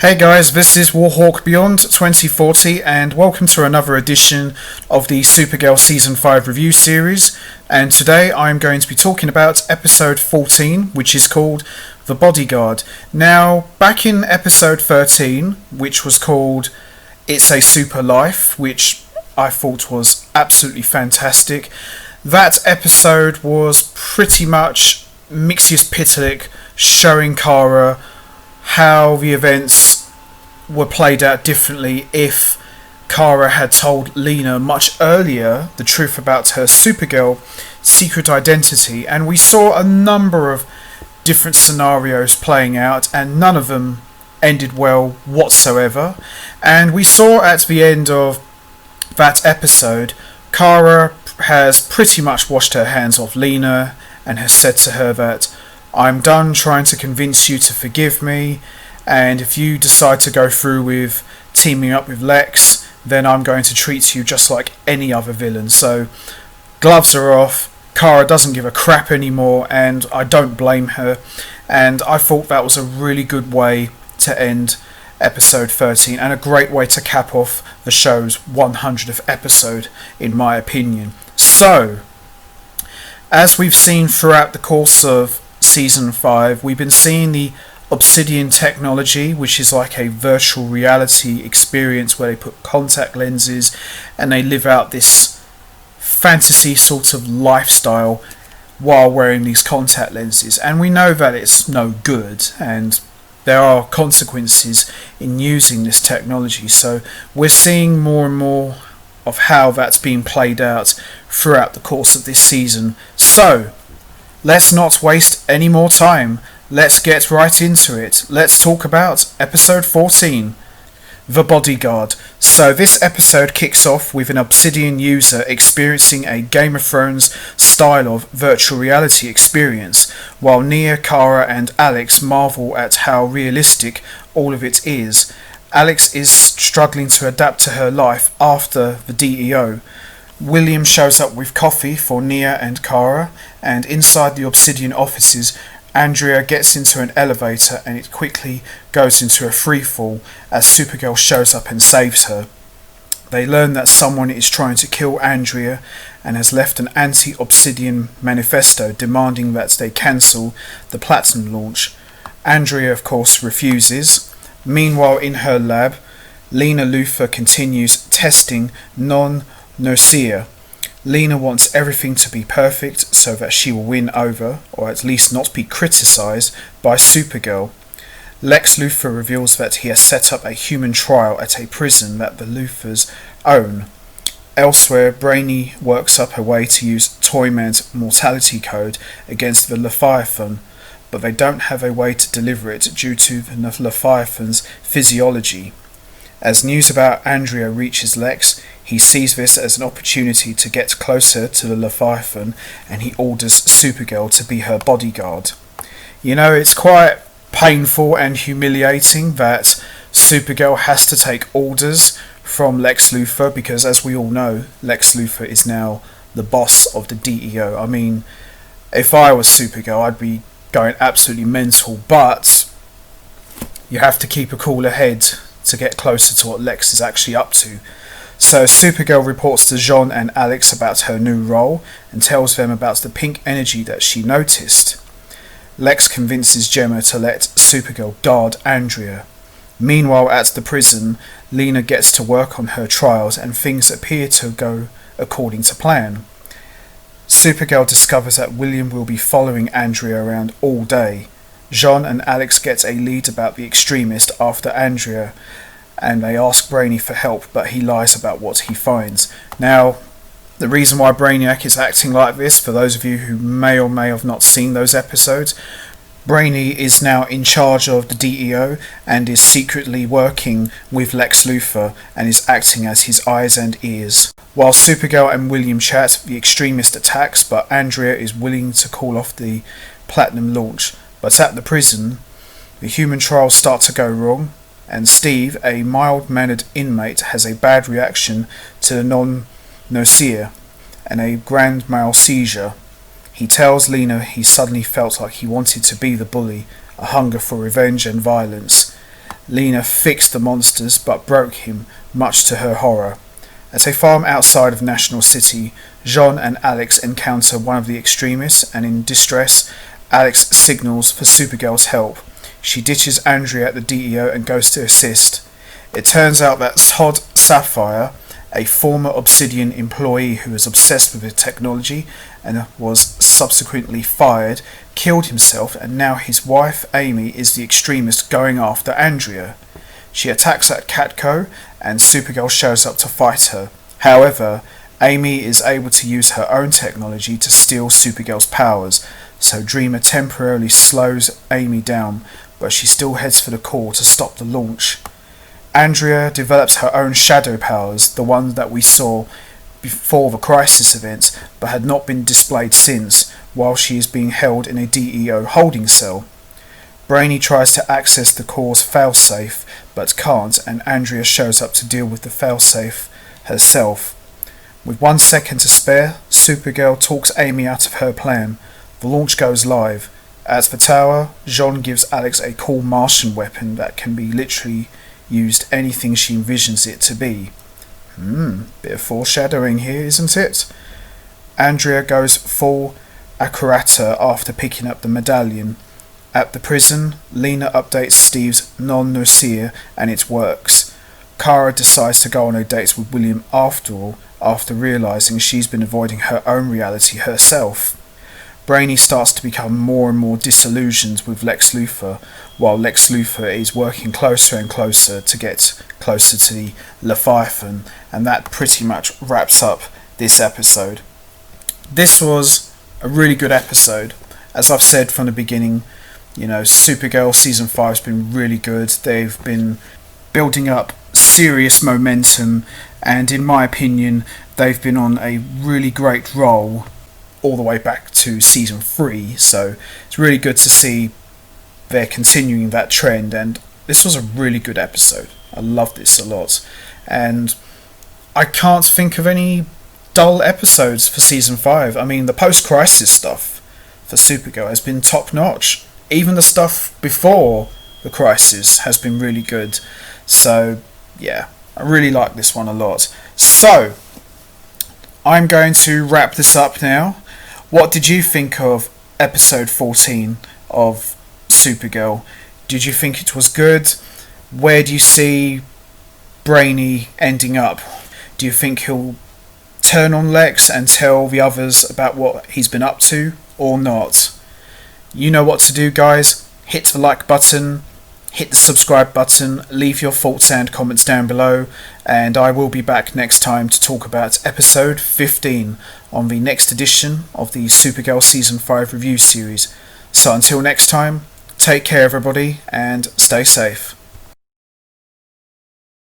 Hey guys, this is Warhawk Beyond 2040 and welcome to another edition of the Supergirl Season 5 review series, and today I'm going to be talking about episode 14, which is called The Bodyguard. Now, back in episode 13, which was called It's a Super Life, which I thought was absolutely fantastic, that episode was pretty much Mixius Pitalik showing Kara how the events were played out differently if Kara had told Lena much earlier the truth about her Supergirl secret identity, and we saw a number of different scenarios playing out and none of them ended well whatsoever. And we saw at the end of that episode Kara has pretty much washed her hands off Lena and has said to her that I'm done trying to convince you to forgive me, and if you decide to go through with teaming up with Lex, then I'm going to treat you just like any other villain. So gloves are off, Kara doesn't give a crap anymore, and I don't blame her, and I thought that was a really good way to end episode 13 and a great way to cap off the show's 100th episode in my opinion. So, as we've seen throughout the course of Season 5, we've been seeing the Obsidian technology, which is like a virtual reality experience where they put contact lenses and they live out this fantasy sort of lifestyle while wearing these contact lenses. And we know that it's no good and there are consequences in using this technology. So we're seeing more and more of how that's being played out throughout the course of this season. So let's not waste any more time. Let's get right into it. Let's talk about episode 14, The Bodyguard. So this episode kicks off with an Obsidian user experiencing a Game of Thrones style of virtual reality experience, while Nia, Kara and Alex marvel at how realistic all of it is. Alex is struggling to adapt to her life after the DEO. William shows up with coffee for Nia and Kara, and inside the Obsidian offices, Andrea gets into an elevator and it quickly goes into a freefall as Supergirl shows up and saves her. They learn that someone is trying to kill Andrea and has left an anti-Obsidian manifesto demanding that they cancel the Platinum launch. Andrea, of course, refuses. Meanwhile, in her lab, Lena Luthor continues testing non-Nocia. Lena wants everything to be perfect so that she will win over, or at least not be criticised, by Supergirl. Lex Luthor reveals that he has set up a human trial at a prison that the Luthors own. Elsewhere, Brainy works up a way to use Toyman's mortality code against the Leviathan, but they don't have a way to deliver it due to the Leviathan's physiology. As news about Andrea reaches Lex, he sees this as an opportunity to get closer to the Leviathan and he orders Supergirl to be her bodyguard. You know, it's quite painful and humiliating that Supergirl has to take orders from Lex Luthor because, as we all know, Lex Luthor is now the boss of the DEO. I mean, if I was Supergirl, I'd be going absolutely mental, but you have to keep a cooler head to get closer to what Lex is actually up to. So Supergirl reports to Jean and Alex about her new role and tells them about the pink energy that she noticed. Lex convinces Gemma to let Supergirl guard Andrea. Meanwhile, at the prison, Lena gets to work on her trials and things appear to go according to plan. Supergirl discovers that William will be following Andrea around all day. Jean and Alex get a lead about the extremist after Andrea, and they ask Brainy for help, but he lies about what he finds. Now, the reason why Brainiac is acting like this, for those of you who may or may have not seen those episodes, Brainy is now in charge of the DEO and is secretly working with Lex Luthor and is acting as his eyes and ears. While Supergirl and William chat, the extremist attacks, but Andrea is willing to call off the Platinum launch. But at the prison, the human trials start to go wrong, and Steve, a mild-mannered inmate, has a bad reaction to the non-Nocia and a grand mal seizure. He tells Lena he suddenly felt like he wanted to be the bully, a hunger for revenge and violence. Lena fixed the monsters but broke him, much to her horror. At a farm outside of National City, Jean and Alex encounter one of the extremists, and in distress, Alex signals for Supergirl's help. She ditches Andrea at the DEO and goes to assist. It turns out that Todd Sapphire, a former Obsidian employee who was obsessed with the technology and was subsequently fired, killed himself, and now his wife Amy is the extremist going after Andrea. She attacks at Catco and Supergirl shows up to fight her. However, Amy is able to use her own technology to steal Supergirl's powers, so Dreamer temporarily slows Amy down, but she still heads for the core to stop the launch. Andrea develops her own shadow powers, the ones that we saw before the Crisis event, but had not been displayed since, while she is being held in a DEO holding cell. Brainy tries to access the core's failsafe, but can't, and Andrea shows up to deal with the failsafe herself. With 1 second to spare, Supergirl talks Amy out of her plan. The launch goes live. At the tower, Jean gives Alex a cool Martian weapon that can be literally used anything she envisions it to be. Bit of foreshadowing here, isn't it? Andrea goes full Akurata after picking up the medallion. At the prison, Lena updates Steve's non-Nocere and it works. Kara decides to go on a date with William after all, after realising she's been avoiding her own reality herself. Brainy starts to become more and more disillusioned with Lex Luthor, while Lex Luthor is working closer and closer to get closer to the Leviathan, and that pretty much wraps up this episode. This was a really good episode. As I've said from the beginning, Supergirl Season 5 has been really good. They've been building up serious momentum, and in my opinion, they've been on a really great roll all the way back to Season 3, so it's really good to see they're continuing that trend, and this was a really good episode. I loved this a lot, and I can't think of any dull episodes for Season 5. I mean, the post-crisis stuff for Supergirl has been top-notch. Even the stuff before the Crisis has been really good. So, yeah, I really like this one a lot. So, I'm going to wrap this up now. What did you think of episode 14 of Supergirl? Did you think it was good? Where do you see Brainy ending up? Do you think he'll turn on Lex and tell the others about what he's been up to, or not? You know what to do, guys. Hit the like button, hit the subscribe button, leave your thoughts and comments down below, and I will be back next time to talk about episode 15 on the next edition of the Supergirl Season 5 review series. So until next time, take care everybody, and stay safe.